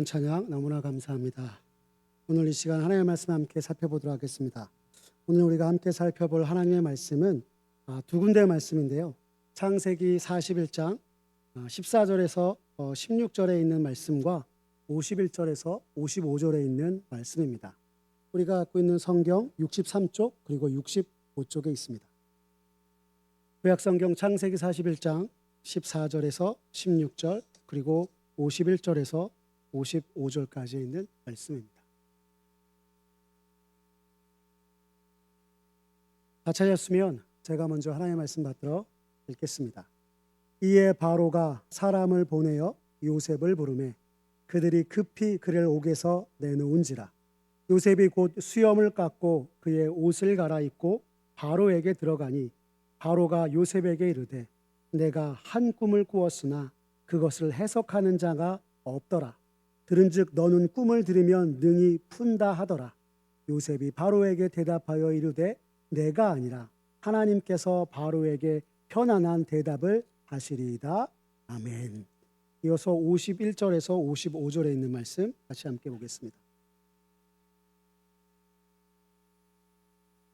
찬양 너무나 감사합니다. 오늘 이 시간 하나님의 말씀 함께 살펴보도록 하겠습니다. 오늘 우리가 함께 살펴볼 하나님의 말씀은 두 군데의 말씀인데요. 창세기 41장 14절에서 16절에 있는 말씀과 51절에서 55절에 있는 말씀입니다. 우리가 갖고 있는 성경 63쪽 그리고 65쪽에 있습니다. 구약성경 창세기 41장 14절에서 16절 그리고 51절에서 55절까지 있는 말씀입니다. 다 찾았으면 제가 먼저 하나님의 말씀 받들어 읽겠습니다. 이에 바로가 사람을 보내어 요셉을 부르매 그들이 급히 그를 옥에서 내놓은지라. 요셉이 곧 수염을 깎고 그의 옷을 갈아입고 바로에게 들어가니 바로가 요셉에게 이르되 내가 한 꿈을 꾸었으나 그것을 해석하는 자가 없더라. 들은즉 너는 꿈을 들으면 능히 푼다 하더라. 요셉이 바로에게 대답하여 이르되 내가 아니라 하나님께서 바로에게 편안한 대답을 하시리이다. 아멘. 이어서 51절에서 55절에 있는 말씀 같이 함께 보겠습니다.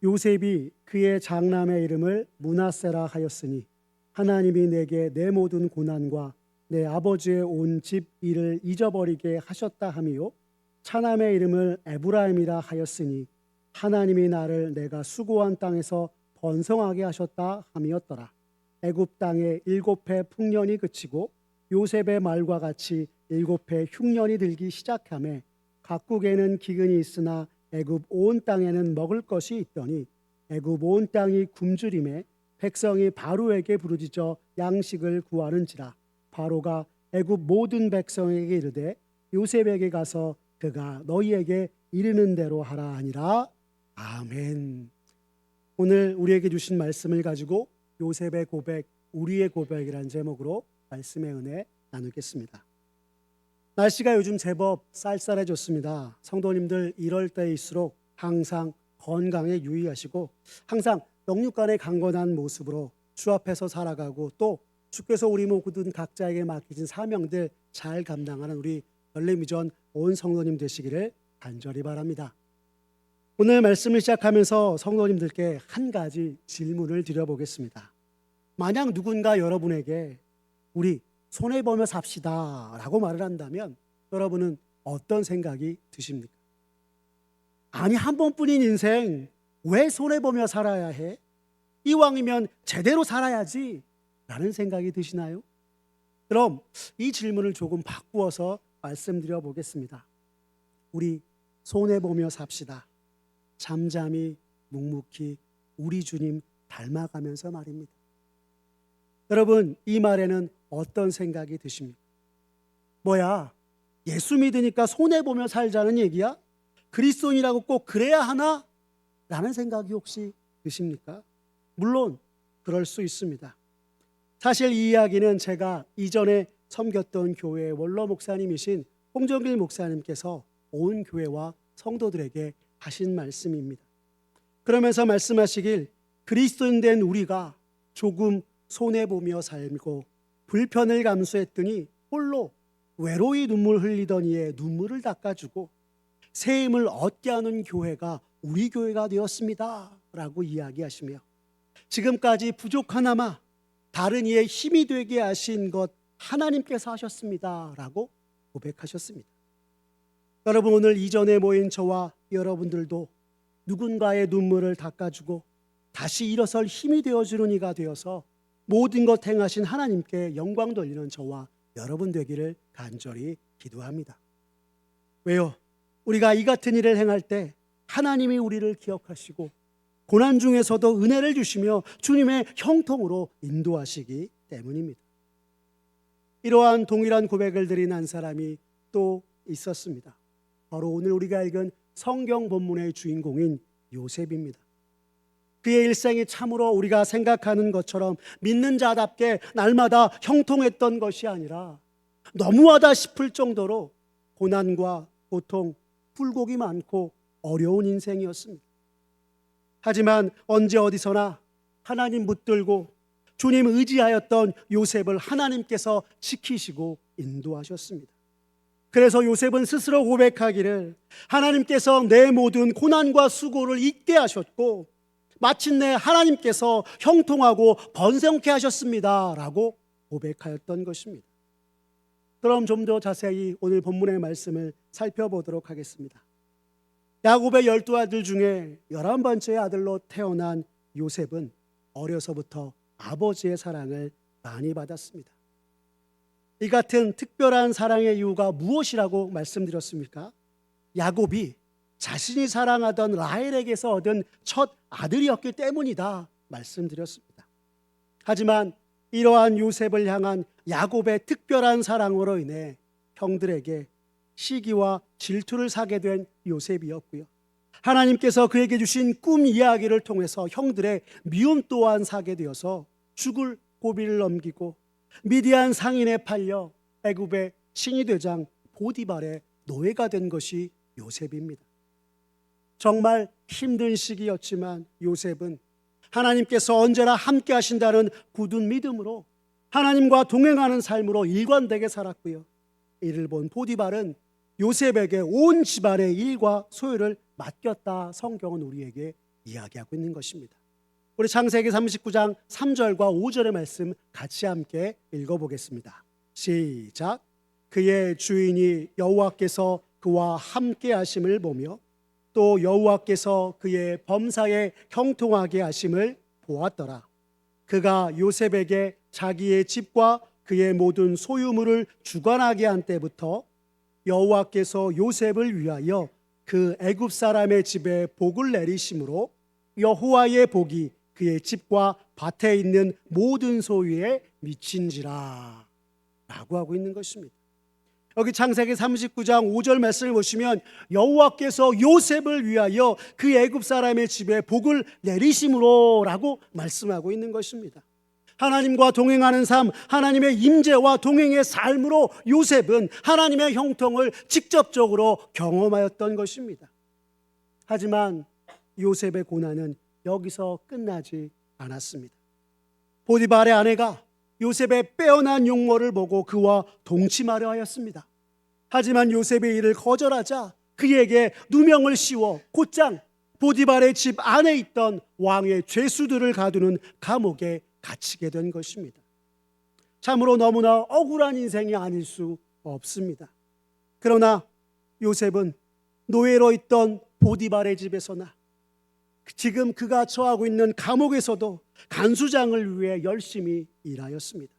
요셉이 그의 장남의 이름을 므낫세라 하였으니 하나님이 내게 내 모든 고난과 내 아버지의 온 집 일을 잊어버리게 하셨다 하미요, 차남의 이름을 에브라임이라 하였으니 하나님이 나를 내가 수고한 땅에서 번성하게 하셨다 함이었더라. 애굽 땅에 7해 풍년이 그치고 요셉의 말과 같이 7해 흉년이 들기 시작하매 각국에는 기근이 있으나 애굽 온 땅에는 먹을 것이 있더니 애굽 온 땅이 굶주림에 백성이 바로에게 부르짖어 양식을 구하는지라. 바로가 애굽 모든 백성에게 이르되 요셉에게 가서 그가 너희에게 이르는 대로 하라 하니라. 아멘. 오늘 우리에게 주신 말씀을 가지고 요셉의 고백, 우리의 고백이라는 제목으로 말씀의 은혜 나누겠습니다. 날씨가 요즘 제법 쌀쌀해졌습니다. 성도님들 이럴 때일수록 항상 건강에 유의하시고 항상 영육간의 강건한 모습으로 주 앞에서 살아가고 또 주께서 우리 모든 각자에게 맡기신 사명들 잘 감당하는 우리 열림이전 온 성도님 되시기를 간절히 바랍니다. 오늘 말씀을 시작하면서 성도님들께 한 가지 질문을 드려보겠습니다. 만약 누군가 여러분에게 우리 손해보며 삽시다 라고 말을 한다면 여러분은 어떤 생각이 드십니까? 아니, 한 번뿐인 인생 왜 손해보며 살아야 해? 이왕이면 제대로 살아야지 라는 생각이 드시나요? 그럼 이 질문을 조금 바꾸어서 말씀드려 보겠습니다. 우리 손해보며 삽시다. 잠잠히 묵묵히 우리 주님 닮아가면서 말입니다. 여러분, 이 말에는 어떤 생각이 드십니까? 뭐야, 예수 믿으니까 손해보며 살자는 얘기야? 그리스도인이라고 꼭 그래야 하나? 라는 생각이 혹시 드십니까? 물론 그럴 수 있습니다. 사실 이 이야기는 제가 이전에 섬겼던 교회의 원로 목사님이신 홍정길 목사님께서 온 교회와 성도들에게 하신 말씀입니다. 그러면서 말씀하시길 그리스도인 된 우리가 조금 손해보며 살고 불편을 감수했더니 홀로 외로이 눈물 흘리던 이의 눈물을 닦아주고 새 힘을 얻게 하는 교회가 우리 교회가 되었습니다 라고 이야기하시며 지금까지 부족하나마 다른 이의 힘이 되게 하신 것 하나님께서 하셨습니다 라고 고백하셨습니다. 여러분, 오늘 이전에 모인 저와 여러분들도 누군가의 눈물을 닦아주고 다시 일어설 힘이 되어주는 이가 되어서 모든 것 행하신 하나님께 영광 돌리는 저와 여러분 되기를 간절히 기도합니다. 왜요? 우리가 이 같은 일을 행할 때 하나님이 우리를 기억하시고 고난 중에서도 은혜를 주시며 주님의 형통으로 인도하시기 때문입니다. 이러한 동일한 고백을 드린 한 사람이 또 있었습니다. 바로 오늘 우리가 읽은 성경 본문의 주인공인 요셉입니다. 그의 일생이 참으로 우리가 생각하는 것처럼 믿는 자답게 날마다 형통했던 것이 아니라 너무하다 싶을 정도로 고난과 고통, 굴곡이 많고 어려운 인생이었습니다. 하지만 언제 어디서나 하나님 붙들고 주님 의지하였던 요셉을 하나님께서 지키시고 인도하셨습니다. 그래서 요셉은 스스로 고백하기를 하나님께서 내 모든 고난과 수고를 잊게 하셨고 마침내 하나님께서 형통하고 번성케 하셨습니다 라고 고백하였던 것입니다. 그럼 좀 더 자세히 오늘 본문의 말씀을 살펴보도록 하겠습니다. 야곱의 12아들 중에 11번째 아들로 태어난 요셉은 어려서부터 아버지의 사랑을 많이 받았습니다. 이 같은 특별한 사랑의 이유가 무엇이라고 말씀드렸습니까? 야곱이 자신이 사랑하던 라헬에게서 얻은 첫 아들이었기 때문이다 말씀드렸습니다. 하지만 이러한 요셉을 향한 야곱의 특별한 사랑으로 인해 형들에게 시기와 질투를 사게 된 요셉이었고요. 하나님께서 그에게 주신 꿈 이야기를 통해서 형들의 미움 또한 사게 되어서 죽을 고비를 넘기고 미디안 상인에 팔려 애굽의 신이 되장 보디발의 노예가 된 것이 요셉입니다. 정말 힘든 시기였지만 요셉은 하나님께서 언제나 함께 하신다는 굳은 믿음으로 하나님과 동행하는 삶으로 일관되게 살았고요. 이를 본 보디발은 요셉에게 온 집안의 일과 소유를 맡겼다 성경은 우리에게 이야기하고 있는 것입니다. 우리 창세기 39장 3절과 5절의 말씀 같이 함께 읽어보겠습니다. 시작. 그의 주인이 여호와께서 그와 함께 하심을 보며 또 여호와께서 그의 범사에 형통하게 하심을 보았더라. 그가 요셉에게 자기의 집과 그의 모든 소유물을 주관하게 한 때부터 여호와께서 요셉을 위하여 그 애굽 사람의 집에 복을 내리심으로 여호와의 복이 그의 집과 밭에 있는 모든 소유에 미친지라 라고 하고 있는 것입니다. 여기 창세기 39장 5절 말씀을 보시면 여호와께서 요셉을 위하여 그 애굽 사람의 집에 복을 내리심으로 라고 말씀하고 있는 것입니다. 하나님과 동행하는 삶, 하나님의 임재와 동행의 삶으로 요셉은 하나님의 형통을 직접적으로 경험하였던 것입니다. 하지만 요셉의 고난은 여기서 끝나지 않았습니다. 보디발의 아내가 요셉의 빼어난 용모를 보고 그와 동침하려 하였습니다. 하지만 요셉의 이를 거절하자 그에게 누명을 씌워 곧장 보디발의 집 안에 있던 왕의 죄수들을 가두는 감옥에 갇히게 된 것입니다. 참으로 너무나 억울한 인생이 아닐 수 없습니다. 그러나 요셉은 노예로 있던 보디발의 집에서나 지금 그가 처하고 있는 감옥에서도 간수장을 위해 열심히 일하였습니다.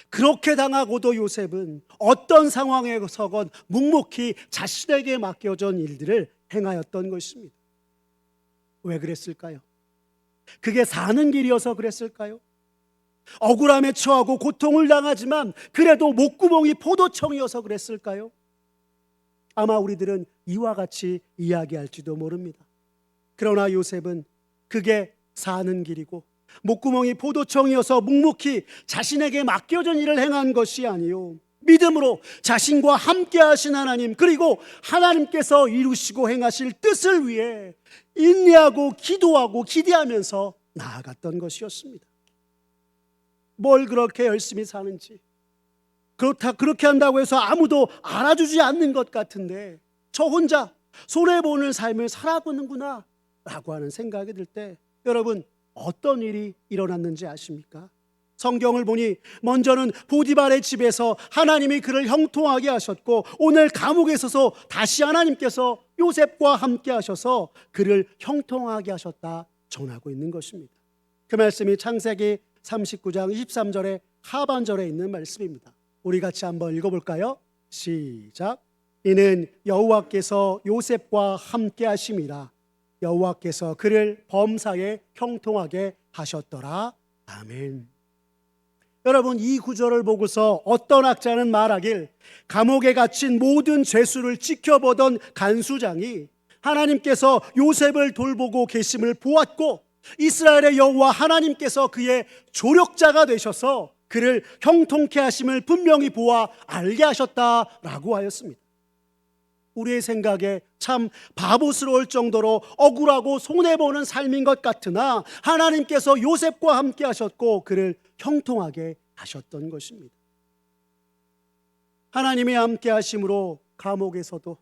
그렇게 당하고도 요셉은 어떤 상황에서건 묵묵히 자신에게 맡겨진 일들을 행하였던 것입니다. 왜 그랬을까요? 그게 사는 길이어서 그랬을까요? 억울함에 처하고 고통을 당하지만 그래도 목구멍이 포도청이어서 그랬을까요? 아마 우리들은 이와 같이 이야기할지도 모릅니다. 그러나 요셉은 그게 사는 길이고 목구멍이 포도청이어서 묵묵히 자신에게 맡겨진 일을 행한 것이 아니요 믿음으로 자신과 함께 하신 하나님, 그리고 하나님께서 이루시고 행하실 뜻을 위해 인내하고 기도하고 기대하면서 나아갔던 것이었습니다. 뭘 그렇게 열심히 사는지, 그렇게 한다고 해서 아무도 알아주지 않는 것 같은데 저 혼자 손해보는 삶을 살아보는구나 라고 하는 생각이 들 때 여러분 어떤 일이 일어났는지 아십니까? 성경을 보니 먼저는 보디발의 집에서 하나님이 그를 형통하게 하셨고 오늘 감옥에 있어서 다시 하나님께서 요셉과 함께 하셔서 그를 형통하게 하셨다 전하고 있는 것입니다. 그 말씀이 창세기 39장 23절의 하반절에 있는 말씀입니다. 우리 같이 한번 읽어볼까요? 시작. 이는 여호와께서 요셉과 함께 하심이라 여호와께서 그를 범사에 형통하게 하셨더라. 아멘. 여러분, 이 구절을 보고서 어떤 학자는 말하길 감옥에 갇힌 모든 죄수를 지켜보던 간수장이 하나님께서 요셉을 돌보고 계심을 보았고 이스라엘의 여호와 하나님께서 그의 조력자가 되셔서 그를 형통케 하심을 분명히 보아 알게 하셨다라고 하였습니다. 우리의 생각에 참 바보스러울 정도로 억울하고 손해보는 삶인 것 같으나 하나님께서 요셉과 함께 하셨고 그를 형통하게 하셨던 것입니다. 하나님의 함께 하심으로 감옥에서도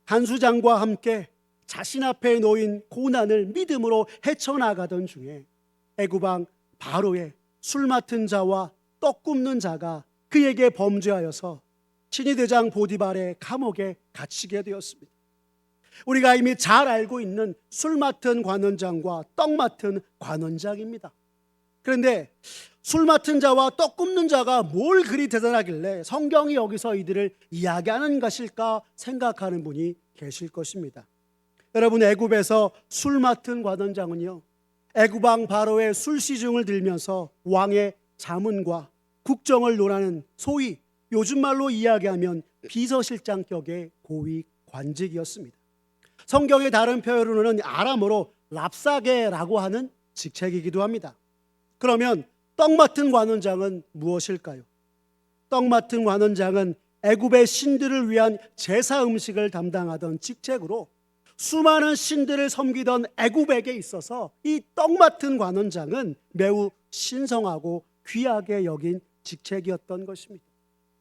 간수장과 함께 자신 앞에 놓인 고난을 믿음으로 헤쳐나가던 중에 애굽 왕 바로의 술 맡은 자와 떡 굽는 자가 그에게 범죄하여서 친위대장 보디발의 감옥에 갇히게 되었습니다. 우리가 이미 잘 알고 있는 술 맡은 관원장과 떡 맡은 관원장입니다. 그런데 술 맡은 자와 떡 굽는 자가 뭘 그리 대단하길래 성경이 여기서 이들을 이야기하는 것일까 생각하는 분이 계실 것입니다. 여러분, 애굽에서 술 맡은 관원장은요, 애굽 왕 바로의 술시중을 들면서 왕의 자문과 국정을 논하는 소위 요즘 말로 이야기하면 비서실장격의 고위 관직이었습니다. 성경의 다른 표현으로는 아람어로 랍사게라고 하는 직책이기도 합니다. 그러면 떡 맡은 관원장은 무엇일까요? 떡 맡은 관원장은 애굽의 신들을 위한 제사 음식을 담당하던 직책으로 수많은 신들을 섬기던 애굽에게 있어서 이 떡 맡은 관원장은 매우 신성하고 귀하게 여긴 직책이었던 것입니다.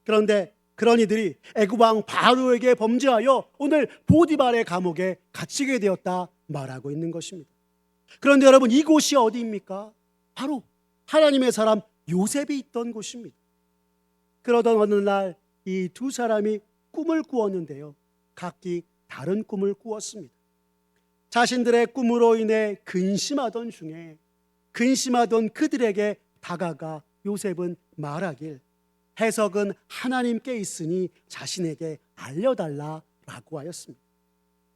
그런데 그런 이들이 애굽 왕 바로에게 범죄하여 오늘 보디발의 감옥에 갇히게 되었다 말하고 있는 것입니다. 그런데 여러분, 이곳이 어디입니까? 바로 하나님의 사람 요셉이 있던 곳입니다. 그러던 어느 날 이 두 사람이 꿈을 꾸었는데요, 각기 다른 꿈을 꾸었습니다. 자신들의 꿈으로 인해 근심하던 중에 근심하던 그들에게 다가가 요셉은 말하길, 해석은 하나님께 있으니 자신에게 알려달라라고 하였습니다.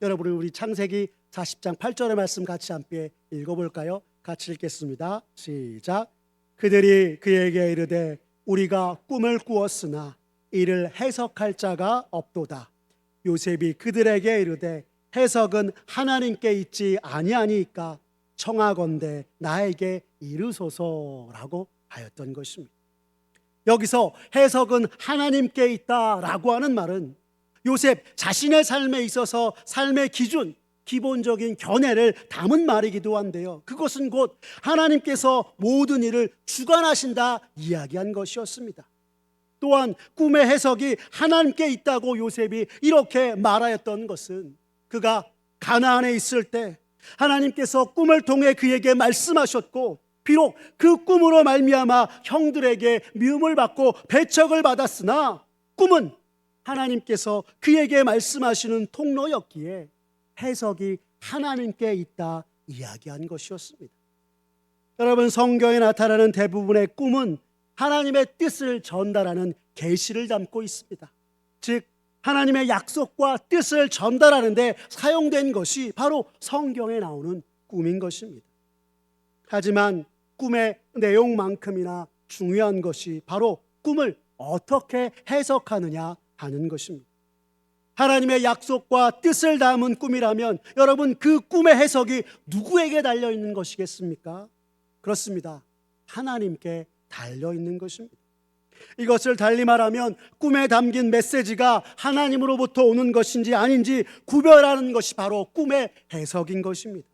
여러분, 우리 창세기 40장 8절의 말씀 같이 함께 읽어볼까요? 같이 읽겠습니다. 시작. 그들이 그에게 이르되 우리가 꿈을 꾸었으나 이를 해석할 자가 없도다. 요셉이 그들에게 이르되 해석은 하나님께 있지 아니하니까 청하건대 나에게 이르소서라고 하였던 것입니다. 여기서 해석은 하나님께 있다라고 하는 말은 요셉 자신의 삶에 있어서 삶의 기준, 기본적인 견해를 담은 말이기도 한데요, 그것은 곧 하나님께서 모든 일을 주관하신다 이야기한 것이었습니다. 또한 꿈의 해석이 하나님께 있다고 요셉이 이렇게 말하였던 것은 그가 가나안에 있을 때 하나님께서 꿈을 통해 그에게 말씀하셨고, 비록 그 꿈으로 말미암아 형들에게 미움을 받고 배척을 받았으나 꿈은 하나님께서 그에게 말씀하시는 통로였기에 해석이 하나님께 있다 이야기한 것이었습니다. 여러분, 성경에 나타나는 대부분의 꿈은 하나님의 뜻을 전달하는 계시를 담고 있습니다. 즉 하나님의 약속과 뜻을 전달하는 데 사용된 것이 바로 성경에 나오는 꿈인 것입니다. 하지만 꿈의 내용만큼이나 중요한 것이 바로 꿈을 어떻게 해석하느냐 하는 것입니다. 하나님의 약속과 뜻을 담은 꿈이라면 여러분, 그 꿈의 해석이 누구에게 달려있는 것이겠습니까? 그렇습니다. 하나님께 달려있는 것입니다. 이것을 달리 말하면 꿈에 담긴 메시지가 하나님으로부터 오는 것인지 아닌지 구별하는 것이 바로 꿈의 해석인 것입니다.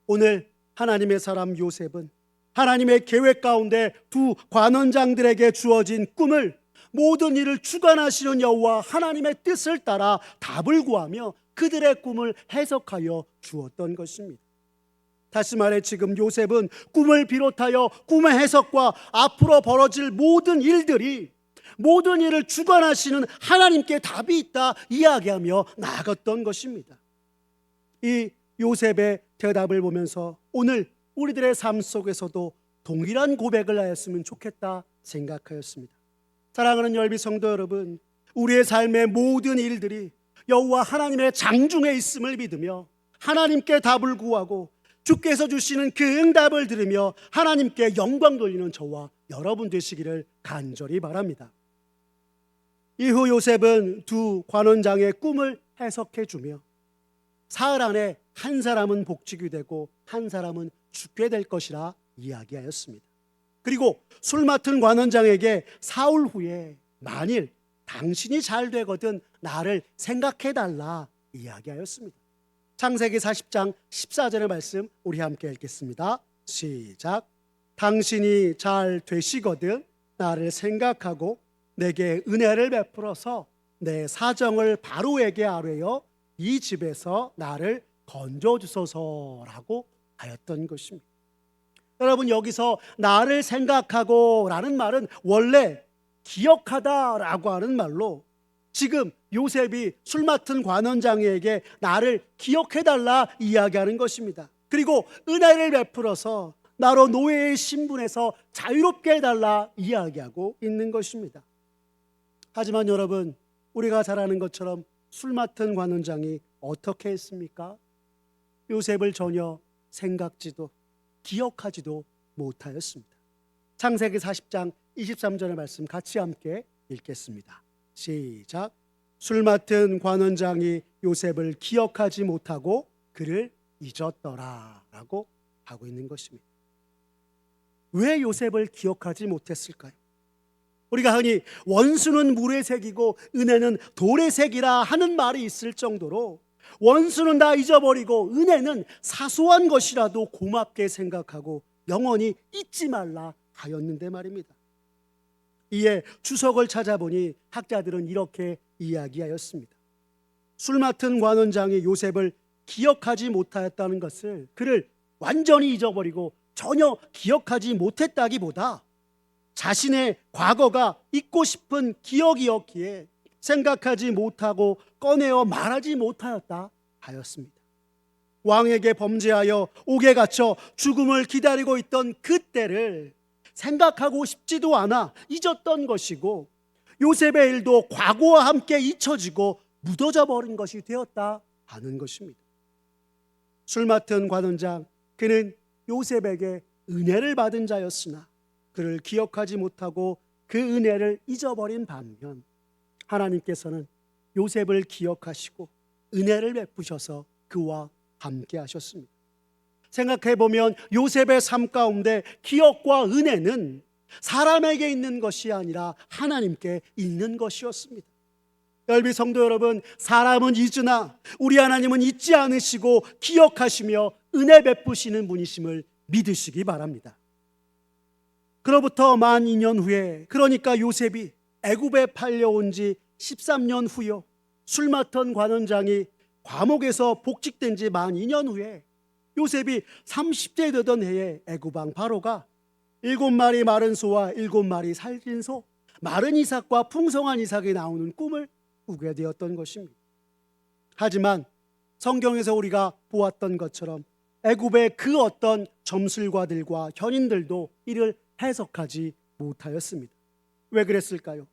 오늘 하나님의 사람 요셉은 하나님의 계획 가운데 두 관원장들에게 주어진 꿈을 모든 일을 주관하시는 여호와 하나님의 뜻을 따라 답을 구하며 그들의 꿈을 해석하여 주었던 것입니다. 다시 말해 지금 요셉은 꿈을 비롯하여 꿈의 해석과 앞으로 벌어질 모든 일들이, 모든 일을 주관하시는 하나님께 답이 있다 이야기하며 나아갔던 것입니다. 이 요셉의 대답을 보면서 오늘 우리들의 삶 속에서도 동일한 고백을 하였으면 좋겠다 생각하였습니다. 사랑하는 열비 성도 여러분, 우리의 삶의 모든 일들이 여호와 하나님의 장중에 있음을 믿으며 하나님께 답을 구하고 주께서 주시는 그 응답을 들으며 하나님께 영광 돌리는 저와 여러분 되시기를 간절히 바랍니다. 이후 요셉은 두 관원장의 꿈을 해석해 주며 사흘 안에 한 사람은 복직이 되고 한 사람은 죽게 될 것이라 이야기하였습니다. 그리고 술 맡은 관원장에게 사흘 후에 만일 당신이 잘 되거든 나를 생각해 달라 이야기하였습니다. 창세기 40장 14절의 말씀 우리 함께 읽겠습니다. 시작. 당신이 잘 되시거든 나를 생각하고 내게 은혜를 베풀어서 내 사정을 바로에게 아뢰어 이 집에서 나를 건져주소서라고 하였던 것입니다. 여러분, 여기서 나를 생각하고 라는 말은 원래 기억하다라고 하는 말로 지금 요셉이 술 맡은 관원장에게 나를 기억해달라 이야기하는 것입니다. 그리고 은혜를 베풀어서 나로 노예의 신분에서 자유롭게 해달라 이야기하고 있는 것입니다. 하지만 여러분, 우리가 잘 아는 것처럼 술 맡은 관원장이 어떻게 했습니까? 요셉을 전혀 생각지도 기억하지도 못하였습니다. 창세기 40장 23절의 말씀 같이 함께 읽겠습니다. 시작. 술 맡은 관원장이 요셉을 기억하지 못하고 그를 잊었더라 라고 하고 있는 것입니다. 왜 요셉을 기억하지 못했을까요? 우리가 흔히 원수는 물의 색이고 은혜는 돌의 색이라 하는 말이 있을 정도로 원수는 다 잊어버리고 은혜는 사소한 것이라도 고맙게 생각하고 영원히 잊지 말라 하였는데 말입니다. 이에 주석을 찾아보니 학자들은 이렇게 이야기하였습니다. 술 맡은 관원장이 요셉을 기억하지 못하였다는 것을 그를 완전히 잊어버리고 전혀 기억하지 못했다기보다 자신의 과거가 잊고 싶은 기억이었기에 생각하지 못하고 꺼내어 말하지 못하였다 하였습니다. 왕에게 범죄하여 옥에 갇혀 죽음을 기다리고 있던 그때를 생각하고 싶지도 않아 잊었던 것이고 요셉의 일도 과거와 함께 잊혀지고 묻어져 버린 것이 되었다 하는 것입니다. 술 맡은 관원장, 그는 요셉에게 은혜를 받은 자였으나 그를 기억하지 못하고 그 은혜를 잊어버린 반면 하나님께서는 요셉을 기억하시고 은혜를 베푸셔서 그와 함께 하셨습니다. 생각해보면 요셉의 삶 가운데 기억과 은혜는 사람에게 있는 것이 아니라 하나님께 있는 것이었습니다. 열비 성도 여러분, 사람은 잊으나 우리 하나님은 잊지 않으시고 기억하시며 은혜 베푸시는 분이심을 믿으시기 바랍니다. 그로부터 만 2년 후에, 그러니까 요셉이 애굽에 팔려온 지 13년 후요, 술 맡은 관원장이 감옥에서 복직된 지 만 2년 후에 요셉이 30대 되던 해에 애굽 왕 바로가 7마리 마른 소와 7마리 살찐 소, 마른 이삭과 풍성한 이삭이 나오는 꿈을 꾸게 되었던 것입니다. 하지만 성경에서 우리가 보았던 것처럼 애굽의 그 어떤 점술가들과 현인들도 이를 해석하지 못하였습니다. 왜 그랬을까요?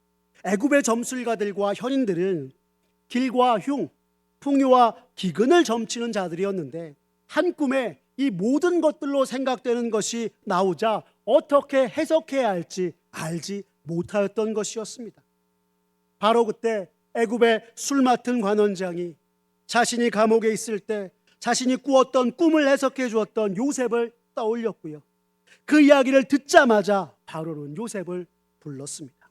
애굽의 점술가들과 현인들은 길과 흉, 풍요와 기근을 점치는 자들이었는데 한 꿈에 이 모든 것들로 생각되는 것이 나오자 어떻게 해석해야 할지 알지 못하였던 것이었습니다. 바로 그때 애굽의 술 맡은 관원장이 자신이 감옥에 있을 때 자신이 꾸었던 꿈을 해석해 주었던 요셉을 떠올렸고요, 그 이야기를 듣자마자 바로는 요셉을 불렀습니다.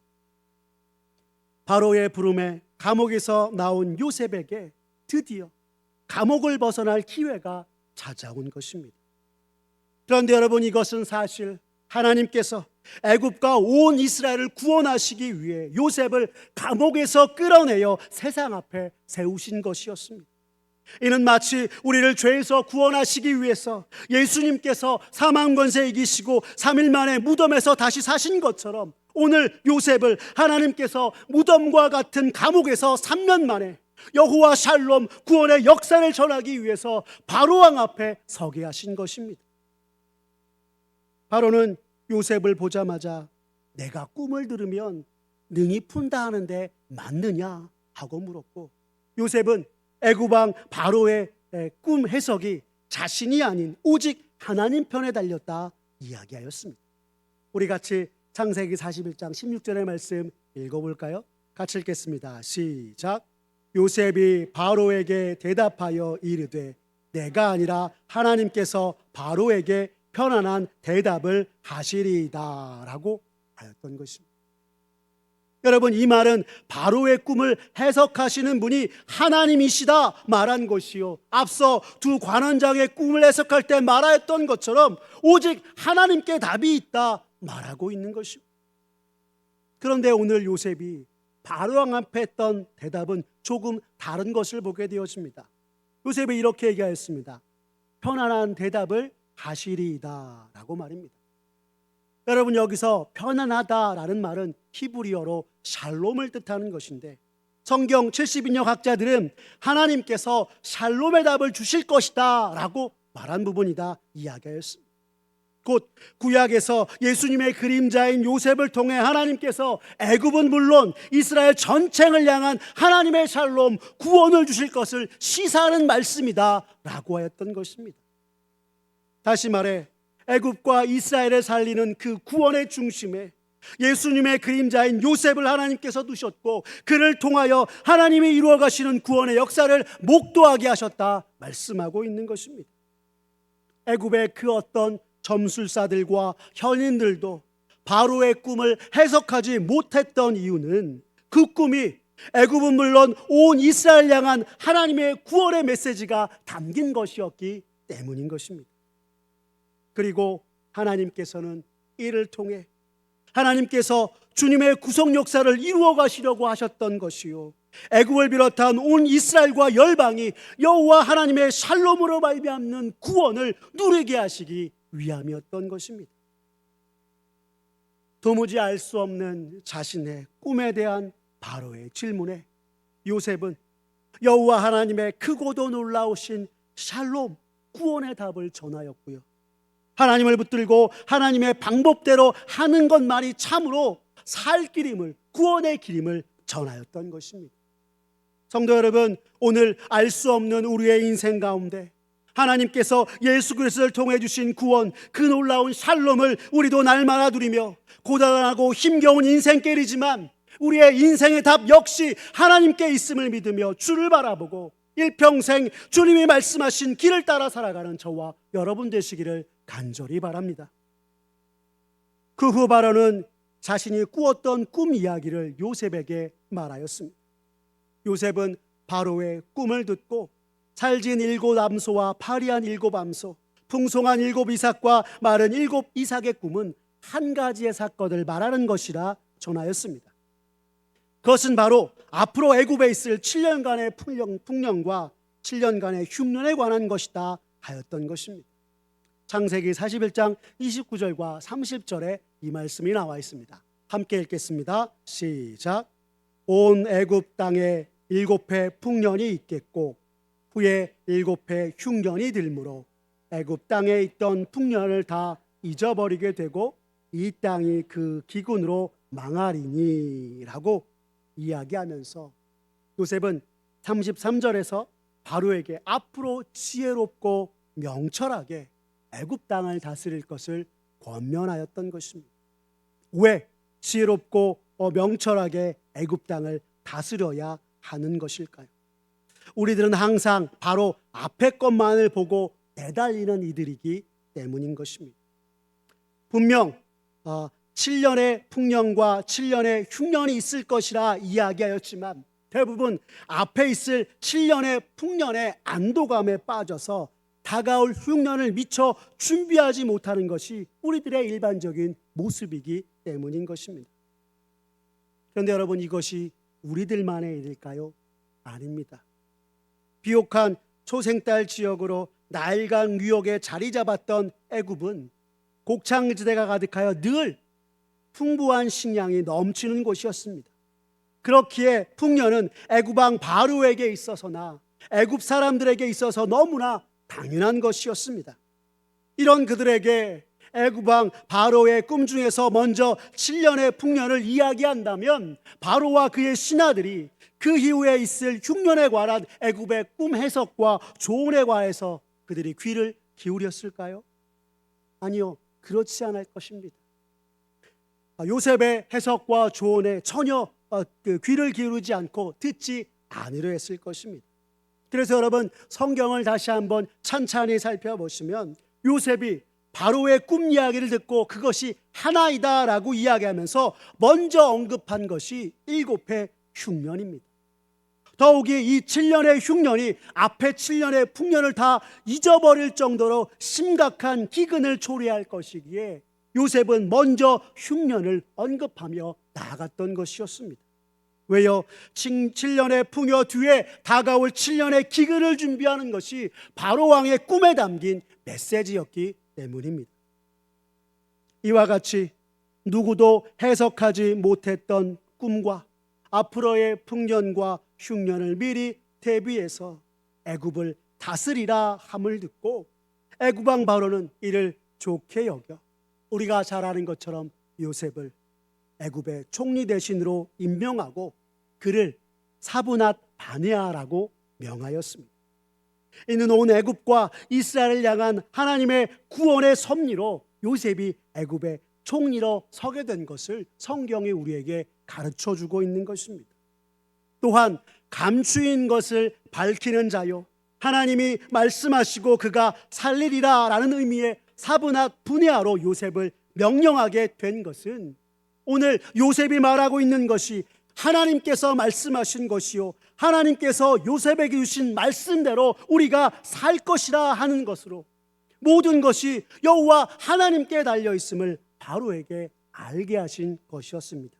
바로의 부름에 감옥에서 나온 요셉에게 드디어 감옥을 벗어날 기회가 찾아온 것입니다. 그런데 여러분, 이것은 사실 하나님께서 애굽과 온 이스라엘을 구원하시기 위해 요셉을 감옥에서 끌어내어 세상 앞에 세우신 것이었습니다. 이는 마치 우리를 죄에서 구원하시기 위해서 예수님께서 사망 권세 이기시고 3일 만에 무덤에서 다시 사신 것처럼 오늘 요셉을 하나님께서 무덤과 같은 감옥에서 3년 만에 여호와 샬롬 구원의 역사를 전하기 위해서 바로왕 앞에 서게 하신 것입니다. 바로는 요셉을 보자마자 내가 꿈을 들으면 능히 푼다 하는데 맞느냐 하고 물었고, 요셉은 애굽왕 바로의 꿈 해석이 자신이 아닌 오직 하나님 편에 달렸다 이야기하였습니다. 우리 같이 창세기 41장 16절의 말씀 읽어볼까요? 같이 읽겠습니다. 시작. 요셉이 바로에게 대답하여 이르되 내가 아니라 하나님께서 바로에게 편안한 대답을 하시리이다 라고 하였던 것입니다. 여러분, 이 말은 바로의 꿈을 해석하시는 분이 하나님이시다 말한 것이요, 앞서 두 관원장의 꿈을 해석할 때 말하였던 것처럼 오직 하나님께 답이 있다 말하고 있는 것입니다. 그런데 오늘 요셉이 바로왕 앞에 했던 대답은 조금 다른 것을 보게 되었습니다. 요셉이 이렇게 얘기하였습니다. 편안한 대답을 하시리이다 라고 말입니다. 여러분, 여기서 편안하다라는 말은 히브리어로 샬롬을 뜻하는 것인데, 성경 70인역 학자들은 하나님께서 샬롬의 답을 주실 것이다 라고 말한 부분이다 이야기하였습니다. 곧 구약에서 예수님의 그림자인 요셉을 통해 하나님께서 애굽은 물론 이스라엘 전체를 향한 하나님의 샬롬, 구원을 주실 것을 시사하는 말씀이다 라고 하였던 것입니다. 다시 말해 애굽과 이스라엘을 살리는 그 구원의 중심에 예수님의 그림자인 요셉을 하나님께서 두셨고, 그를 통하여 하나님이 이루어 가시는 구원의 역사를 목도하게 하셨다 말씀하고 있는 것입니다. 애굽의 그 어떤 점술사들과 현인들도 바로의 꿈을 해석하지 못했던 이유는 그 꿈이 애굽은 물론 온 이스라엘 향한 하나님의 구원의 메시지가 담긴 것이었기 때문인 것입니다. 그리고 하나님께서는 이를 통해 하나님께서 주님의 구속 역사를 이루어 가시려고 하셨던 것이요, 애굽을 비롯한 온 이스라엘과 열방이 여호와 하나님의 샬롬으로 말미암는 구원을 누리게 하시기 위함이었던 것입니다. 도무지 알 수 없는 자신의 꿈에 대한 바로의 질문에 요셉은 여호와 하나님의 크고도 놀라우신 샬롬, 구원의 답을 전하였고요, 하나님을 붙들고 하나님의 방법대로 하는 것만이 참으로 살 길임을, 구원의 길임을 전하였던 것입니다. 성도 여러분, 오늘 알 수 없는 우리의 인생 가운데 하나님께서 예수 그리스도를 통해 주신 구원, 그 놀라운 샬롬을 우리도 날마다 누리며 고단하고 힘겨운 인생길이지만 우리의 인생의 답 역시 하나님께 있음을 믿으며 주를 바라보고 일평생 주님이 말씀하신 길을 따라 살아가는 저와 여러분 되시기를 간절히 바랍니다. 그 후 바로는 자신이 꾸었던 꿈 이야기를 요셉에게 말하였습니다. 요셉은 바로의 꿈을 듣고 살진 7 암소와 파리한 7 암소, 풍성한 7 이삭과 마른 7 이삭의 꿈은 한 가지의 사건을 말하는 것이라 전하였습니다. 그것은 바로 앞으로 애굽에 있을 7년간의 풍년과 7년간의 흉년에 관한 것이다 하였던 것입니다. 창세기 41장 29절과 30절에 이 말씀이 나와 있습니다. 함께 읽겠습니다. 시작. 온 애굽 땅에 7해 풍년이 있겠고 후에 7해 흉년이 들므로 애굽 땅에 있던 풍년을 다 잊어버리게 되고 이 땅이 그 기근으로 망하리니 라고 이야기하면서 요셉은 33절에서 바로에게 앞으로 지혜롭고 명철하게 애굽 땅을 다스릴 것을 권면하였던 것입니다. 왜 지혜롭고 명철하게 애굽 땅을 다스려야 하는 것일까요? 우리들은 항상 바로 앞에 것만을 보고 내달리는 이들이기 때문인 것입니다. 분명 7년의 풍년과 7년의 흉년이 있을 것이라 이야기하였지만 대부분 앞에 있을 7년의 풍년의 안도감에 빠져서 다가올 흉년을 미처 준비하지 못하는 것이 우리들의 일반적인 모습이기 때문인 것입니다. 그런데 여러분, 이것이 우리들만의 일일까요? 아닙니다. 비옥한 초생딸 지역으로 나일강 유역에 자리 잡았던 애굽은 곡창지대가 가득하여 늘 풍부한 식량이 넘치는 곳이었습니다. 그렇기에 풍년은 애굽 왕 바로에게 있어서나 애굽 사람들에게 있어서 너무나 당연한 것이었습니다. 이런 그들에게 애굽 왕 바로의 꿈 중에서 먼저 7년의 풍년을 이야기한다면 바로와 그의 신하들이 그 이후에 있을 흉년에 관한 애굽의 꿈 해석과 조언에 관해서 그들이 귀를 기울였을까요? 아니요, 그렇지 않을 것입니다. 요셉의 해석과 조언에 전혀 귀를 기울이지 않고 듣지 않으려 했을 것입니다. 그래서 여러분, 성경을 다시 한번 찬찬히 살펴보시면 요셉이 바로의 꿈 이야기를 듣고 그것이 하나이다 라고 이야기하면서 먼저 언급한 것이 7해 흉년입니다. 더욱이 이 7년의 흉년이 앞에 7년의 풍년을 다 잊어버릴 정도로 심각한 기근을 초래할 것이기에 요셉은 먼저 흉년을 언급하며 나아갔던 것이었습니다. 왜요? 7년의 풍요 뒤에 다가올 7년의 기근을 준비하는 것이 바로 왕의 꿈에 담긴 메시지였기 때문입니다. 이와 같이 누구도 해석하지 못했던 꿈과 앞으로의 풍년과 흉년을 미리 대비해서 애굽을 다스리라 함을 듣고 애굽 왕 바로는 이를 좋게 여겨 우리가 잘 아는 것처럼 요셉을 애굽의 총리 대신으로 임명하고 그를 사브낫 바네아라고 명하였습니다. 이는 온 애굽과 이스라엘을 향한 하나님의 구원의 섭리로 요셉이 애굽의 총리로 서게 된 것을 성경이 우리에게 가르쳐주고 있는 것입니다. 또한 감추인 것을 밝히는 자요, 하나님이 말씀하시고 그가 살리리라 라는 의미의 사브낫 분야로 요셉을 명령하게 된 것은 오늘 요셉이 말하고 있는 것이 하나님께서 말씀하신 것이요, 하나님께서 요셉에게 주신 말씀대로 우리가 살 것이라 하는 것으로 모든 것이 여호와 하나님께 달려 있음을 바로에게 알게 하신 것이었습니다.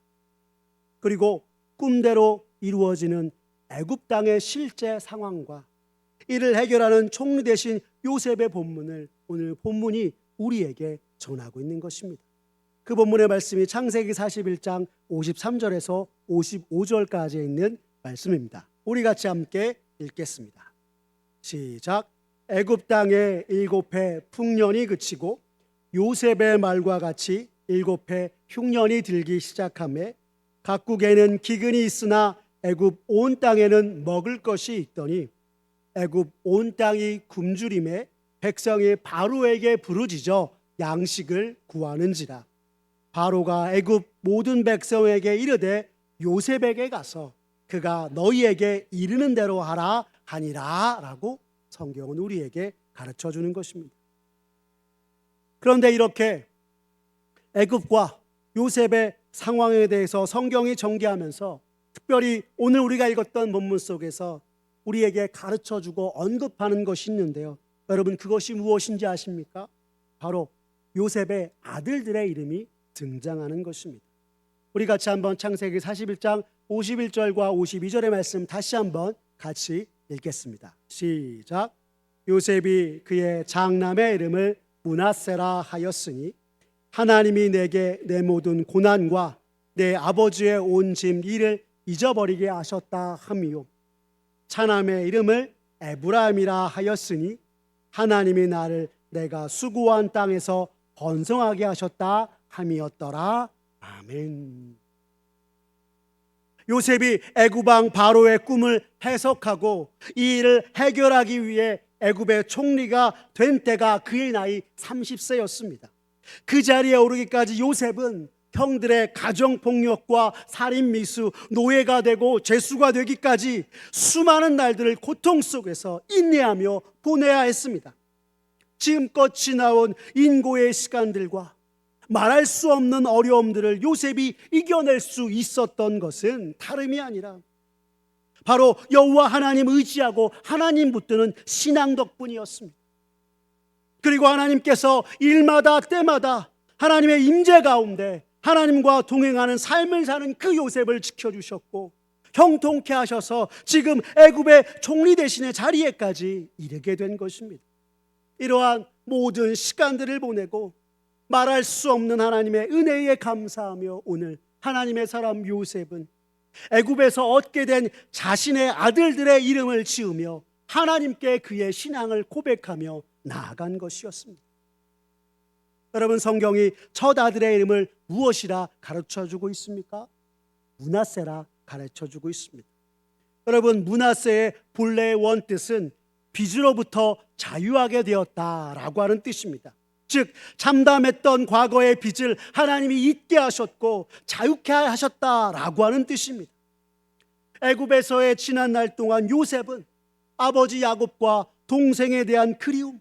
그리고 꿈대로 이루어지는 애굽 땅의 실제 상황과 이를 해결하는 총리 대신 요셉의 본문을 오늘 본문이 우리에게 전하고 있는 것입니다. 그 본문의 말씀이 창세기 41장 53절에서 55절까지 있는 말씀입니다. 우리 같이 함께 읽겠습니다. 시작. 애굽 땅에 7해 풍년이 그치고 요셉의 말과 같이 7해 흉년이 들기 시작하매 각국에는 기근이 있으나 애굽 온 땅에는 먹을 것이 있더니 애굽 온 땅이 굶주림에 백성이 바로에게 부르짖어 양식을 구하는지라. 바로가 애굽 모든 백성에게 이르되 요셉에게 가서 그가 너희에게 이르는 대로 하라 하니라 라고 성경은 우리에게 가르쳐 주는 것입니다. 그런데 이렇게 애굽과 요셉의 상황에 대해서 성경이 전개하면서 특별히 오늘 우리가 읽었던 본문 속에서 우리에게 가르쳐 주고 언급하는 것이 있는데요. 여러분, 그것이 무엇인지 아십니까? 바로 요셉의 아들들의 이름이 등장하는 것입니다. 우리 같이 한번 창세기 41장 51절과 52절의 말씀 다시 한번 같이 읽겠습니다. 시작. 요셉이 그의 장남의 이름을 므낫세라 하였으니 하나님이 내게 내 모든 고난과 내 아버지의 온 짐 일을 잊어버리게 하셨다 함이요. 차남의 이름을 에브라임이라 하였으니 하나님이 나를 내가 수고한 땅에서 번성하게 하셨다 함이었더라. 아멘. 요셉이 애굽 왕 바로의 꿈을 해석하고 이 일을 해결하기 위해 애굽의 총리가 된 때가 그의 나이 30세였습니다. 그 자리에 오르기까지 요셉은 형들의 가정폭력과 살인미수, 노예가 되고 죄수가 되기까지 수많은 날들을 고통 속에서 인내하며 보내야 했습니다. 지금껏 지나온 인고의 시간들과 말할 수 없는 어려움들을 요셉이 이겨낼 수 있었던 것은 다름이 아니라 바로 여호와 하나님 의지하고 하나님 붙드는 신앙 덕분이었습니다. 그리고 하나님께서 일마다 때마다 하나님의 임재 가운데 하나님과 동행하는 삶을 사는 그 요셉을 지켜주셨고 형통케 하셔서 지금 애굽의 총리 대신의 자리에까지 이르게 된 것입니다. 이러한 모든 시간들을 보내고 말할 수 없는 하나님의 은혜에 감사하며 오늘 하나님의 사람 요셉은 애굽에서 얻게 된 자신의 아들들의 이름을 지으며 하나님께 그의 신앙을 고백하며 나아간 것이었습니다. 여러분, 성경이 첫 아들의 이름을 무엇이라 가르쳐주고 있습니까? 므낫세라 가르쳐주고 있습니다. 여러분, 므낫세의 본래의 원뜻은 빚으로부터 자유하게 되었다라고 하는 뜻입니다. 즉 참담했던 과거의 빚을 하나님이 잊게 하셨고 자유케 하셨다라고 하는 뜻입니다. 애굽에서의 지난 날 동안 요셉은 아버지 야곱과 동생에 대한 그리움,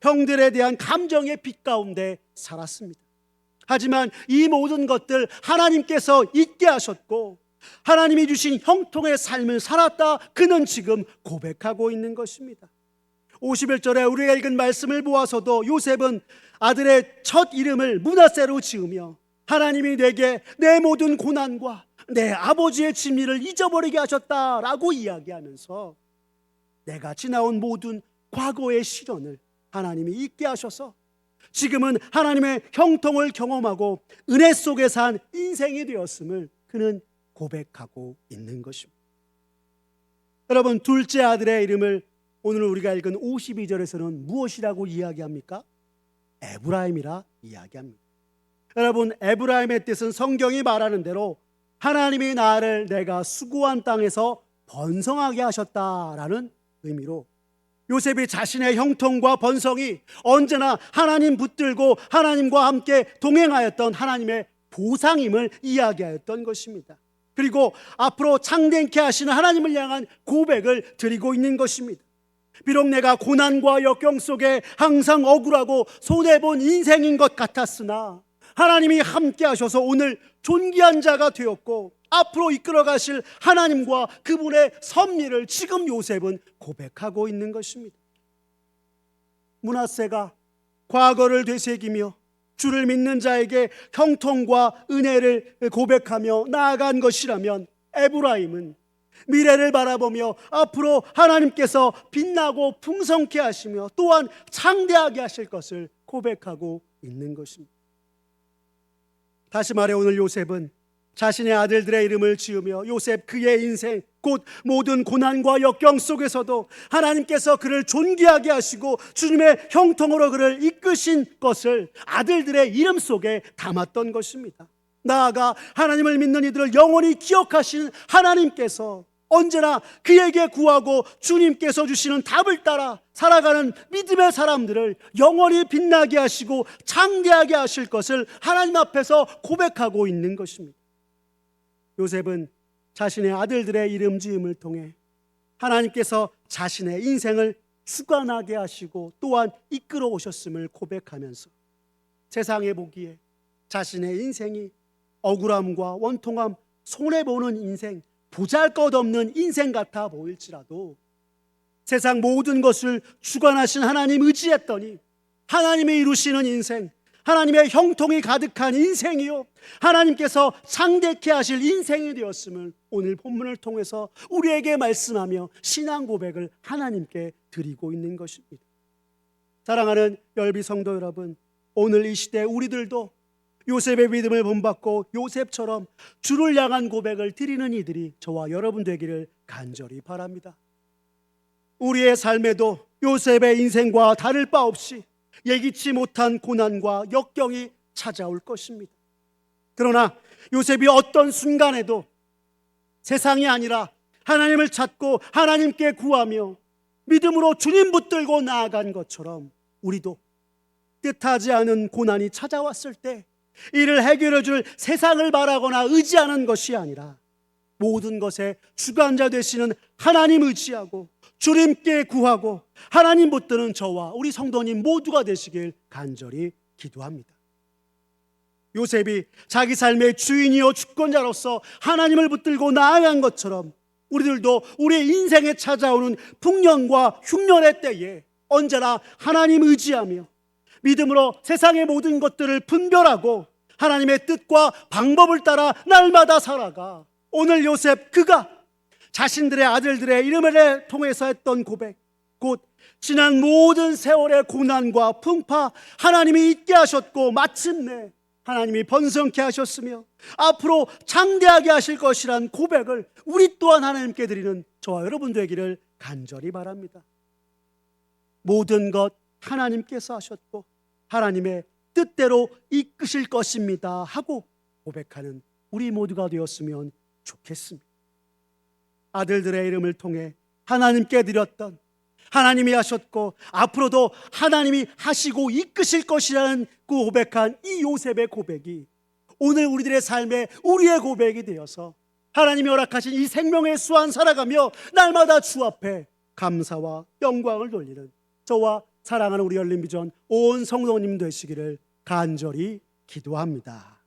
형들에 대한 감정의 빛 가운데 살았습니다. 하지만 이 모든 것들 하나님께서 잊게 하셨고 하나님이 주신 형통의 삶을 살았다 그는 지금 고백하고 있는 것입니다. 51절에 우리가 읽은 말씀을 보아서도 요셉은 아들의 첫 이름을 므낫세로 지으며 하나님이 내게 내 모든 고난과 내 아버지의 진리를 잊어버리게 하셨다라고 이야기하면서 내가 지나온 모든 과거의 시련을 하나님이 잊게 하셔서 지금은 하나님의 형통을 경험하고 은혜 속에 산 인생이 되었음을 그는 고백하고 있는 것입니다. 여러분, 둘째 아들의 이름을 오늘 우리가 읽은 52절에서는 무엇이라고 이야기합니까? 에브라임이라 이야기합니다. 여러분, 에브라임의 뜻은 성경이 말하는 대로 하나님이 나를 내가 수고한 땅에서 번성하게 하셨다라는 의미로 요셉이 자신의 형통과 번성이 언제나 하나님 붙들고 하나님과 함께 동행하였던 하나님의 보상임을 이야기하였던 것입니다. 그리고 앞으로 창대케 하시는 하나님을 향한 고백을 드리고 있는 것입니다. 비록 내가 고난과 역경 속에 항상 억울하고 손해본 인생인 것 같았으나 하나님이 함께 하셔서 오늘 존귀한 자가 되었고 앞으로 이끌어 가실 하나님과 그분의 섭리를 지금 요셉은 고백하고 있는 것입니다. 므낫세가 과거를 되새기며 주를 믿는 자에게 형통과 은혜를 고백하며 나아간 것이라면 에브라임은 미래를 바라보며 앞으로 하나님께서 빛나고 풍성케 하시며 또한 창대하게 하실 것을 고백하고 있는 것입니다. 다시 말해 오늘 요셉은 자신의 아들들의 이름을 지으며 요셉 그의 인생 곧 모든 고난과 역경 속에서도 하나님께서 그를 존귀하게 하시고 주님의 형통으로 그를 이끄신 것을 아들들의 이름 속에 담았던 것입니다. 나아가 하나님을 믿는 이들을 영원히 기억하시는 하나님께서 언제나 그에게 구하고 주님께서 주시는 답을 따라 살아가는 믿음의 사람들을 영원히 빛나게 하시고 창대하게 하실 것을 하나님 앞에서 고백하고 있는 것입니다. 요셉은 자신의 아들들의 이름 지음을 통해 하나님께서 자신의 인생을 주관하게 하시고 또한 이끌어 오셨음을 고백하면서 세상에 보기에 자신의 인생이 억울함과 원통함, 손해보는 인생, 보잘것없는 인생 같아 보일지라도 세상 모든 것을 주관하신 하나님 의지했더니 하나님이 이루시는 인생, 하나님의 형통이 가득한 인생이요 하나님께서 창대케 하실 인생이 되었음을 오늘 본문을 통해서 우리에게 말씀하며 신앙 고백을 하나님께 드리고 있는 것입니다. 사랑하는 열비 성도 여러분, 오늘 이 시대 우리들도 요셉의 믿음을 본받고 요셉처럼 주를 향한 고백을 드리는 이들이 저와 여러분 되기를 간절히 바랍니다. 우리의 삶에도 요셉의 인생과 다를 바 없이 예기치 못한 고난과 역경이 찾아올 것입니다. 그러나 요셉이 어떤 순간에도 세상이 아니라 하나님을 찾고 하나님께 구하며 믿음으로 주님 붙들고 나아간 것처럼 우리도 뜻하지 않은 고난이 찾아왔을 때 이를 해결해 줄 세상을 바라거나 의지하는 것이 아니라 모든 것의 주관자 되시는 하나님 의지하고 주님께 구하고 하나님 붙드는 저와 우리 성도님 모두가 되시길 간절히 기도합니다. 요셉이 자기 삶의 주인이요 주권자로서 하나님을 붙들고 나아간 것처럼 우리들도 우리의 인생에 찾아오는 풍년과 흉년의 때에 언제나 하나님 의지하며 믿음으로 세상의 모든 것들을 분별하고 하나님의 뜻과 방법을 따라 날마다 살아가 오늘 요셉 그가 자신들의 아들들의 이름을 통해서 했던 고백, 곧 지난 모든 세월의 고난과 풍파 하나님이 잊게 하셨고 마침내 하나님이 번성케 하셨으며 앞으로 창대하게 하실 것이란 고백을 우리 또한 하나님께 드리는 저와 여러분 되기를 간절히 바랍니다. 모든 것 하나님께서 하셨고 하나님의 뜻대로 이끄실 것입니다 하고 고백하는 우리 모두가 되었으면 좋겠습니다. 아들들의 이름을 통해 하나님께 드렸던 하나님이 하셨고 앞으로도 하나님이 하시고 이끄실 것이라는 그 고백한 이 요셉의 고백이 오늘 우리들의 삶에 우리의 고백이 되어서 하나님이 허락하신 이 생명의 수완 살아가며 날마다 주 앞에 감사와 영광을 돌리는 저와 사랑하는 우리 열린비전 온 성도님 되시기를 간절히 기도합니다.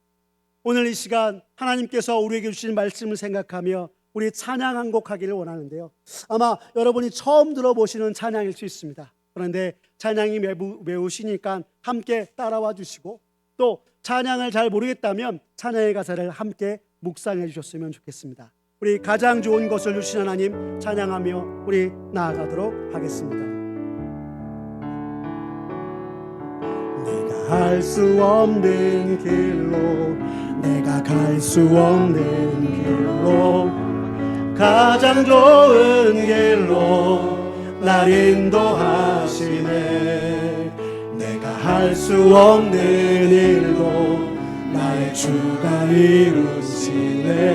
오늘 이 시간 하나님께서 우리에게 주신 말씀을 생각하며 우리 찬양 한 곡 하기를 원하는데요, 아마 여러분이 처음 들어보시는 찬양일 수 있습니다. 그런데 찬양이 매우 쉬니까 함께 따라와 주시고, 또 찬양을 잘 모르겠다면 찬양의 가사를 함께 묵상해 주셨으면 좋겠습니다. 우리 가장 좋은 것을 주신 하나님 찬양하며 우리 나아가도록 하겠습니다. 내가 할 수 없는 길로, 내가 갈 수 없는 길로, 가장 좋은 길로 날 인도하시네. 내가 할 수 없는 일도 나의 주가 이루시네.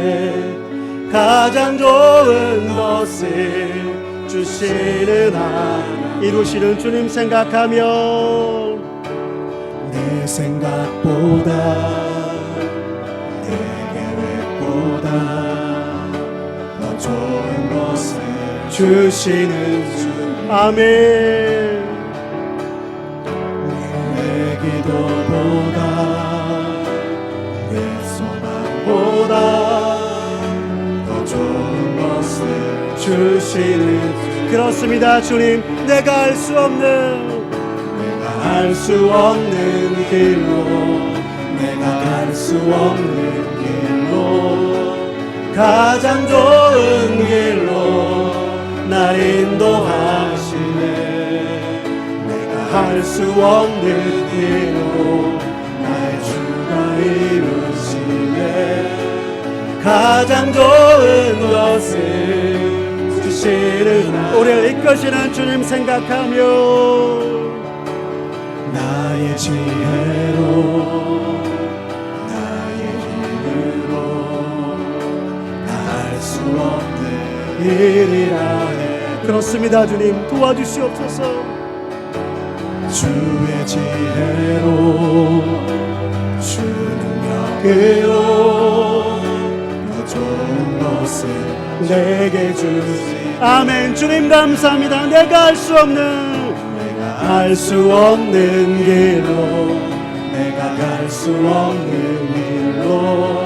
가장 좋은 것을 주시는 하나님, 이루시는 주님 생각하며 내 생각보다 내 계획보다 더 좋은 것을 주시는 주. 아멘. 내 기도보다 내 소망보다 더 좋은 것을 주시는 주. 그렇습니다. 주님, 내가 알 수 없는, 내가 알 수 없는 길로, 내가 갈 수 없는 길로, 가장 좋은 길로 날 인도하시네. 내가 할 수 없는 길로 나의 주가 이루시네. 가장 좋은 것을 주시는, 우리를 이끄시는 주님 생각하며 나의 지혜로 나의 힘으로 나 할 수 없는 일이라 해. 그렇습니다. 주님 도와주시옵소서. 주의 지혜로 주 능력으로 더 좋은 것을 내게 주시. 아멘. 주님 감사합니다. 내가 알 수 없는, 내가 알 수 없는 길로, 내가 갈 수 없는 길로,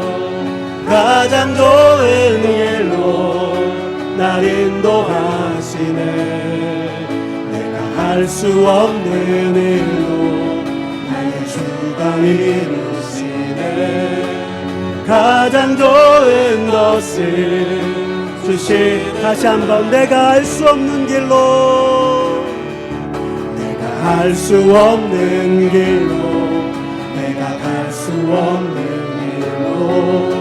가장 좋은 길로 날 인도하시네. 내가 할 수 없는 일로 나의 주가 이루시네. 가장 좋은 것을 주시. 다시 한번 내가 알 수 없는 길로, 내가 할 수 없는 길로, 내가 갈 수 없는 길로,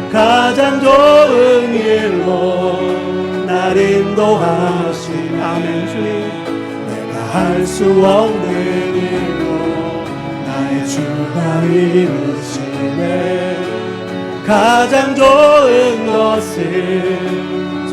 가장 좋은 길로 날 인도하시네. 아멘. 주님, 내가 할 수 없는 일로 나의 주가 이루시네. 가장 좋은 것을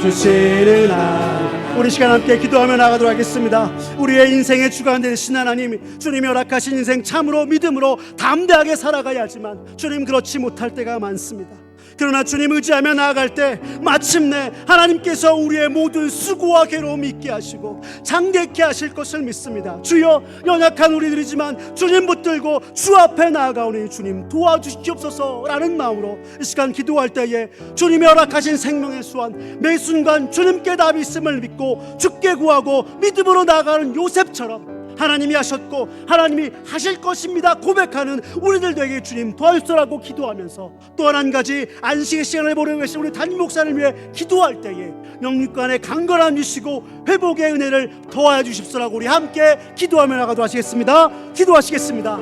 주시는 하나님. 우리 시간 함께 기도하며 나가도록 하겠습니다. 우리의 인생의 주관 되신 하나님, 주님이 허락하신 인생 참으로 믿음으로 담대하게 살아가야 하지만 주님 그렇지 못할 때가 많습니다. 그러나 주님 의지하며 나아갈 때 마침내 하나님께서 우리의 모든 수고와 괴로움 잊게 하시고 장대케 하실 것을 믿습니다. 주여, 연약한 우리들이지만 주님 붙들고 주 앞에 나아가오니 주님 도와주시옵소서라는 마음으로 이 시간 기도할 때에 주님이 허락하신 생명의 수완, 매 순간 주님께 답이 있음을 믿고 주께 구하고 믿음으로 나아가는 요셉처럼 하나님이 하셨고 하나님이 하실 것입니다 고백하는 우리들 되게 주님 도와주시라고 기도하면서, 또 한 가지 안식의 시간을 보내고 계신 우리 담임 목사를 위해 기도할 때에 영육간의 강건함 주시고 회복의 은혜를 더하여 주십시오라고 우리 함께 기도하며 나가도록 하시겠습니다. 기도하시겠습니다.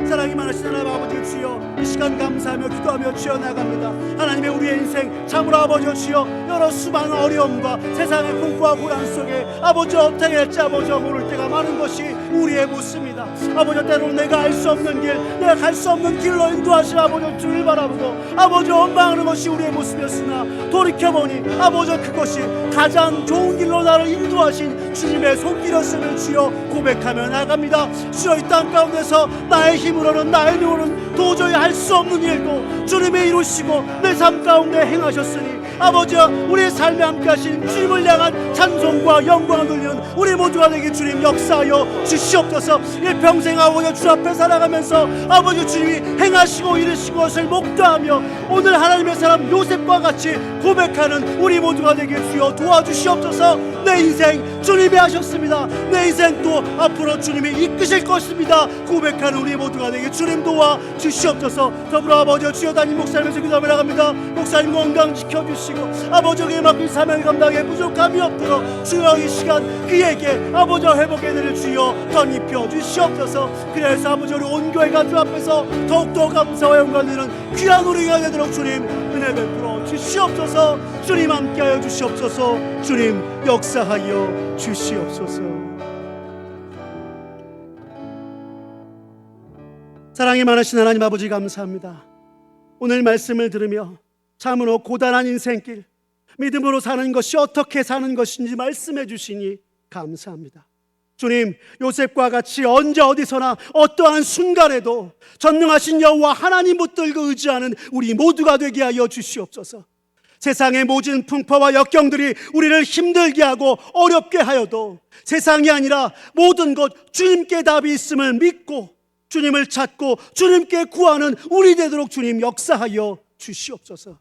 사랑이 많으신 하나님 아버지 주여, 이 시간 감사하며 기도하며 주여 나갑니다. 하나님의 우리의 인생 참으로 아버지 주여 여러 수많은 어려움과 세상의 공포와 고난 속에 아버지 어떻게 할지 아버지 모를 때가 많은 것이 우리의 몫입니다. 아버지 때로는 내가 알 수 없는 길, 내가 갈 수 없는 길로 인도하신 아버지 주를 바라보고 아버지 원망하는 것이 우리의 모습이었으나 돌이켜보니 아버지 그것이 가장 좋은 길로 나를 인도하신 주님의 손길이었음을 주여 고백하며 나갑니다. 주여, 이 땅 가운데서 나의 힘으로는 나의 능으로는 도저히 할 수 없는 일도 주님이 이루시고 내 삶 가운데 행하셨으니 아버지와 우리의 삶에 함께 하신 주님을 향한 찬송과 영광을 돌리는 우리 모두가 되게 주님 역사하여 주시옵소서. 일평생 아버지 주 앞에 살아가면서 아버지 주님이 행하시고 이루신 것을 목도하며 오늘 하나님의 사람 요셉과 같이 고백하는 우리 모두가 되게 주여 도와주시옵소서. 내 인생 주님이 하셨습니다. 내 인생 또 앞으로 주님이 이끄실 것입니다. 고백하는 우리 모두가 되게 주님 도와 주시옵소서. 더불어 아버지 주여 담임 목사님에서 기도하며 나갑니다. 목사님 건강 지켜주시고 아버지에게 맡긴 사명 감당에 부족함이 없도록 주여 이 시간 그에게 아버지 회복의 은혜를 주여 덧입혀 주시옵소서. 그래서 아버지 우리 온 교회가 주 앞에서 더욱더 감사와 영광 드리는 귀한 우리가 되도록 주님 은혜 베풀어 주시옵소서. 주님 함께하여 주시옵소서. 주님 역사하여 주시옵소서. 사랑이 많으신 하나님 아버지 감사합니다. 오늘 말씀을 들으며 참으로 고단한 인생길 믿음으로 사는 것이 어떻게 사는 것인지 말씀해 주시니 감사합니다. 주님, 요셉과 같이 언제 어디서나 어떠한 순간에도 전능하신 여호와 하나님 붙들고 의지하는 우리 모두가 되게 하여 주시옵소서. 세상의 모진 풍파와 역경들이 우리를 힘들게 하고 어렵게 하여도 세상이 아니라 모든 것 주님께 답이 있음을 믿고 주님을 찾고 주님께 구하는 우리 되도록 주님 역사하여 주시옵소서.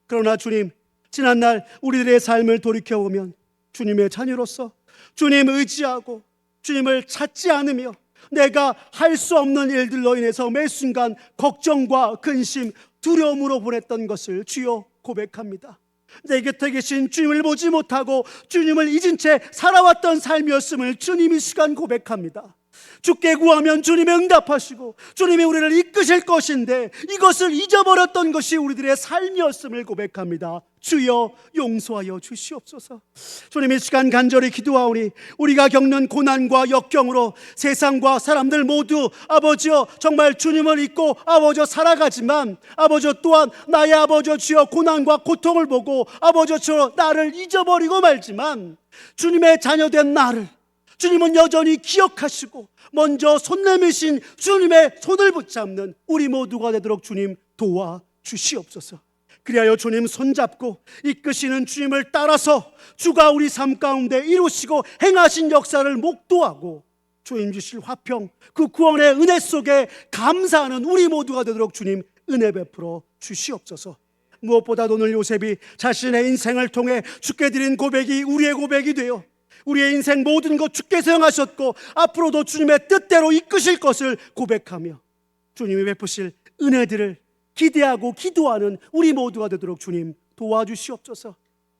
그러나 주님, 지난날 우리들의 삶을 돌이켜보면 주님의 자녀로서 주님 의지하고 주님을 찾지 않으며 내가 할 수 없는 일들로 인해서 매 순간 걱정과 근심, 두려움으로 보냈던 것을 주여 고백합니다. 내 곁에 계신 주님을 보지 못하고 주님을 잊은 채 살아왔던 삶이었음을 주님 이 시간 고백합니다. 주께 구하면 주님이 응답하시고 주님이 우리를 이끄실 것인데 이것을 잊어버렸던 것이 우리들의 삶이었음을 고백합니다. 주여 용서하여 주시옵소서. 주님 이 시간 간절히 기도하오니 우리가 겪는 고난과 역경으로 세상과 사람들 모두 아버지여 정말 주님을 잊고 아버지여 살아가지만 아버지여 또한 나의 아버지여 주여 고난과 고통을 보고 아버지여 주여 나를 잊어버리고 말지만 주님의 자녀된 나를 주님은 여전히 기억하시고 먼저 손 내미신 주님의 손을 붙잡는 우리 모두가 되도록 주님 도와주시옵소서. 그리하여 주님 손잡고 이끄시는 주님을 따라서 주가 우리 삶 가운데 이루시고 행하신 역사를 목도하고 주님 주실 화평 그 구원의 은혜 속에 감사하는 우리 모두가 되도록 주님 은혜 베풀어 주시옵소서. 무엇보다도 오늘 요셉이 자신의 인생을 통해 주께 드린 고백이 우리의 고백이 되어 우리의 인생 모든 것 주께서 행하셨고 앞으로도 주님의 뜻대로 이끄실 것을 고백하며 주님이 베푸실 은혜들을 기대하고 기도하는 우리 모두가 되도록 주님 도와주시옵소서.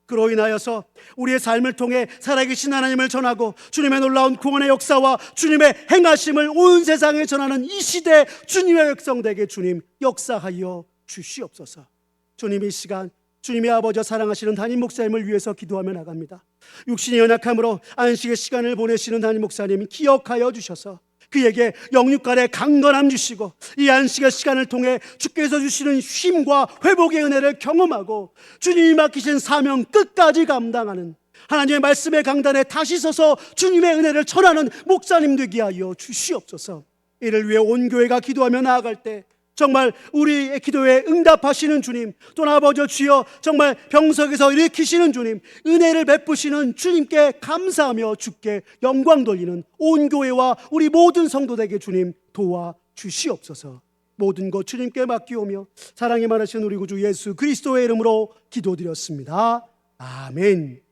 그로 인하여서 우리의 삶을 통해 살아계신 하나님을 전하고 주님의 놀라운 구원의 역사와 주님의 행하심을 온 세상에 전하는 이 시대 주님의 백성되게 주님 역사하여 주시옵소서. 주님 이 시간 주님의 아버지 사랑하시는 담임 목사님을 위해서 기도하며 나갑니다. 육신이 연약함으로 안식의 시간을 보내시는 담임 목사님 기억하여 주셔서 그에게 영육간의 강건함 주시고 이 안식의 시간을 통해 주께서 주시는 쉼과 회복의 은혜를 경험하고 주님이 맡기신 사명 끝까지 감당하는 하나님의 말씀의 강단에 다시 서서 주님의 은혜를 전하는 목사님 되게 하여 주시옵소서. 이를 위해 온 교회가 기도하며 나아갈 때 정말 우리의 기도에 응답하시는 주님, 또 아버지 주여 정말 병석에서 일으키시는 주님, 은혜를 베푸시는 주님께 감사하며 주께 영광 돌리는 온 교회와 우리 모든 성도들에게 주님 도와주시옵소서. 모든 것 주님께 맡기오며 사랑이 많으신 우리 구주 예수 그리스도의 이름으로 기도드렸습니다. 아멘.